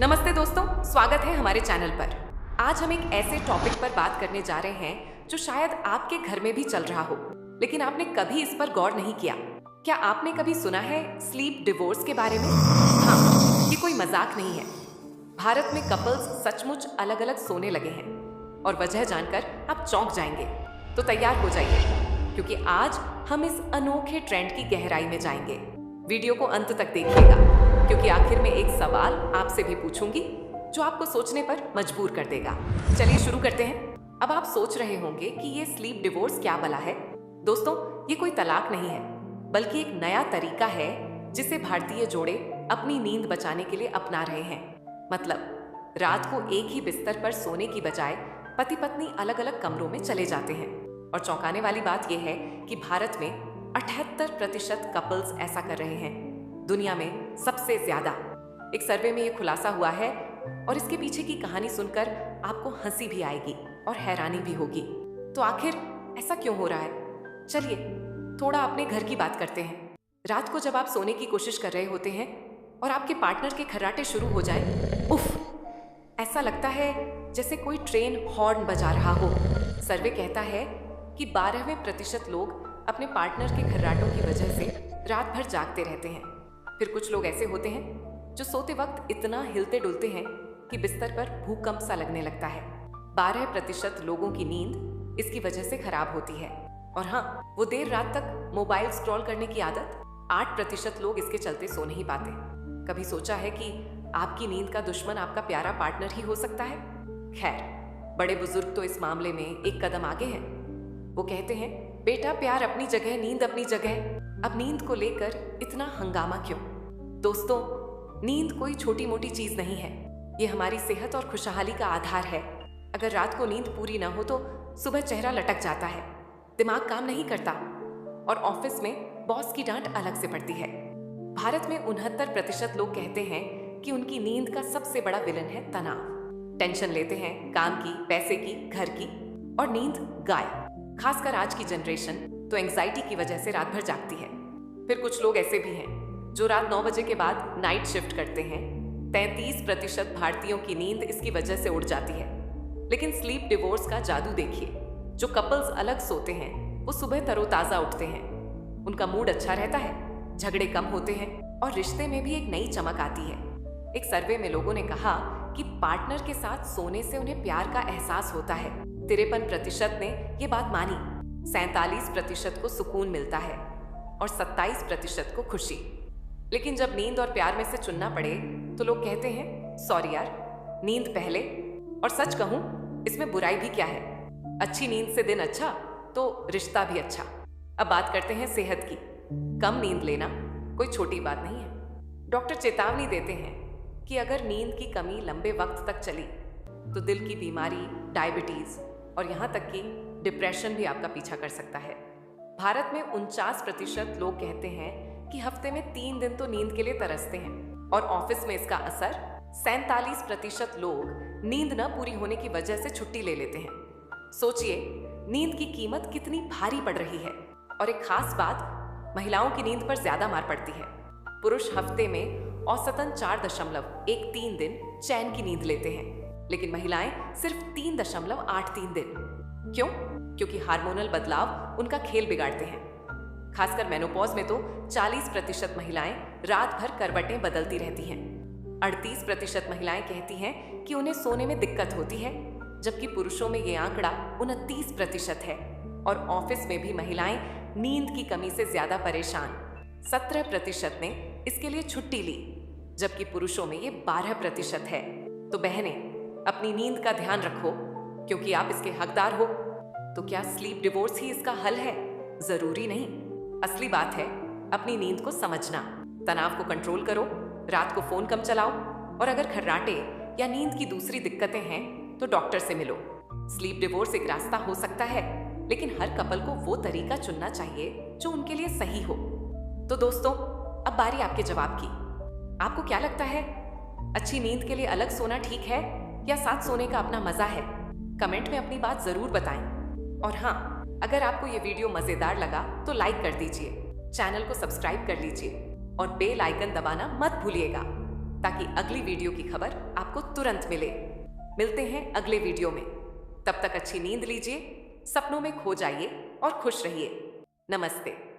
नमस्ते दोस्तों, स्वागत है हमारे चैनल पर। आज हम एक ऐसे टॉपिक पर बात करने जा रहे हैं जो शायद आपके घर में भी चल रहा हो, लेकिन आपने कभी इस पर गौर नहीं किया। क्या आपने कभी सुना है स्लीप डिवोर्स के बारे में? हाँ, ये कोई मजाक नहीं है। भारत में कपल्स सचमुच अलग अलग सोने लगे हैं और वजह जानकर आप चौंक जाएंगे। तो तैयार हो जाइए, क्योंकि आज हम इस अनोखे ट्रेंड की गहराई में जाएंगे। वीडियो को अंत तक देखिएगा, क्योंकि आखिर में एक सवाल आपसे भी पूछूंगी जो आपको सोचने पर मजबूर कर देगा। चलिए शुरू करते हैं। अब आप सोच रहे होंगे कि ये स्लीप डिवोर्स क्या भला है। दोस्तों, ये कोई तलाक नहीं है, बल्कि एक नया तरीका है जिसे भारतीय जोड़े अपनी नींद बचाने के लिए अपना रहे हैं। मतलब रात को एक ही बिस्तर पर सोने की बजाय पति पत्नी अलग अलग कमरों में चले जाते हैं। और चौंकाने वाली बात यह है कि भारत में 78% कपल्स ऐसा कर रहे हैं, दुनिया में सबसे ज्यादा। एक सर्वे में यह खुलासा हुआ है और इसके पीछे की कहानी सुनकर आपको हंसी भी आएगी और हैरानी भी होगी। तो आखिर ऐसा क्यों हो रहा है? चलिए थोड़ा अपने घर की बात करते हैं। रात को जब आप सोने की कोशिश कर रहे होते हैं और आपके पार्टनर के खर्राटे शुरू हो जाए, उफ, ऐसा लगता है जैसे कोई ट्रेन हॉर्न बजा रहा हो। सर्वे कहता है कि 12% लोग अपने पार्टनर के खर्राटों की वजह से रात भर जागते रहते हैं। फिर कुछ लोग ऐसे होते हैं जो सोते वक्त इतना हिलते डुलते हैं कि बिस्तर पर भूकंप सा लगने लगता है। 12% लोगों की नींद इसकी वजह से खराब होती है। और हाँ, वो देर रात तक मोबाइल स्क्रॉल करने की आदत, 8% लोग इसके चलते सो नहीं पाते। कभी सोचा है कि आपकी नींद का दुश्मन आपका प्यारा पार्टनर ही हो सकता है? खैर, बड़े बुजुर्ग तो इस मामले में एक कदम आगे हैं। वो कहते हैं, बेटा प्यार अपनी जगह, नींद अपनी जगह। अब नींद को लेकर इतना हंगामा क्यों? दोस्तों, नींद कोई छोटी मोटी चीज नहीं है। ये हमारी सेहत और खुशहाली का आधार है। अगर रात को नींद पूरी ना हो तो सुबह चेहरा लटक जाता है, दिमाग काम नहीं करता और ऑफिस में बॉस की डांट अलग से पड़ती है। भारत में 69% लोग कहते हैं कि उनकी नींद का सबसे बड़ा विलन है तनाव। टेंशन लेते हैं काम की, पैसे की, घर की, और नींद गायब। खासकर आज की जनरेशन तो एंजाइटी की वजह से रात भर जागती है। फिर कुछ लोग ऐसे भी हैं जो रात 9 बजे के बाद नाइट शिफ्ट करते हैं। 33% भारतीयों की नींद इसकी वजह से उड़ जाती है। लेकिन स्लीप डिवोर्स का जादू देखिए। जो कपल्स अलग सोते हैं वो सुबह तरोताजा उठते हैं, उनका मूड अच्छा रहता है, झगड़े कम होते हैं और रिश्ते में भी एक नई चमक आती है। एक सर्वे में लोगों ने कहा कि पार्टनर के साथ सोने से उन्हें प्यार का एहसास होता है। 53% ने ये बात मानी, 47% को सुकून मिलता है और 27% को खुशी। लेकिन जब नींद और प्यार में से चुनना पड़े तो लोग कहते हैं, सॉरी यार, नींद पहले। और सच कहूं, इसमें बुराई भी क्या है? अच्छी नींद से दिन अच्छा तो रिश्ता भी अच्छा। अब बात करते हैं सेहत की। कम नींद लेना कोई छोटी बात नहीं है। डॉक्टर चेतावनी देते हैं कि अगर नींद की कमी लंबे वक्त तक चली तो दिल की बीमारी, डायबिटीज और यहाँ तक कि डिप्रेशन भी आपका पीछा कर सकता है। भारत में 49% लोग कहते हैं कि हफ्ते में 3 दिन तो नींद के लिए तरसते हैं। और ऑफिस में इसका असर, 47% लोग नींद न पूरी होने की वजह से छुट्टी ले लेते हैं। सोचिए, नींद की कीमत कितनी भारी पड़ रही है। और एक खास बात, महिलाओं की नींद पर ज्यादा मार पड़ती है। पुरुष हफ्ते में औसतन 4.13 दिन चैन की नींद लेते हैं, लेकिन महिलाएं सिर्फ 3.83 दिन। क्यों? क्योंकि हार्मोनल बदलाव उनका खेल बिगाड़ते हैं। खासकर मेनोपॉज में तो 40% महिलाएं रात भर करवटें बदलती रहती हैं। 38% महिलाएं कहती हैं कि उन्हें सोने में दिक्कत होती है, जबकि पुरुषों में ये आंकड़ा 29% है। और ऑफिस में भी महिलाएं नींद की कमी से ज्यादा परेशान। 17% ने इसके लिए छुट्टी ली, जबकि पुरुषों में ये 12% है। तो बहनें, अपनी नींद का ध्यान रखो, क्योंकि आप इसके हकदार हो। तो क्या स्लीप डिवोर्स ही इसका हल है? जरूरी नहीं। असली बात है अपनी नींद को समझना। तनाव को कंट्रोल करो, रात को फोन कम चलाओ, और अगर खर्राटे या नींद की दूसरी दिक्कतें हैं तो डॉक्टर से मिलो। स्लीप डिवोर्स एक रास्ता हो सकता है, लेकिन हर कपल को वो तरीका चुनना चाहिए जो उनके लिए सही हो। तो दोस्तों, अब बारी आपके जवाब की। आपको क्या लगता है, अच्छी नींद के लिए अलग सोना ठीक है या साथ सोने का अपना मजा है? कमेंट में अपनी बात जरूर बताएं। और हाँ, अगर आपको ये वीडियो मजेदार लगा तो लाइक कर दीजिए, चैनल को सब्सक्राइब कर लीजिए और बेल आइकन दबाना मत भूलिएगा। ताकि अगली वीडियो की खबर आपको तुरंत मिले। मिलते हैं अगले वीडियो में। तब तक अच्छी नींद लीजिए, सपनों में खो जाइए और खुश रहिए। नमस्ते।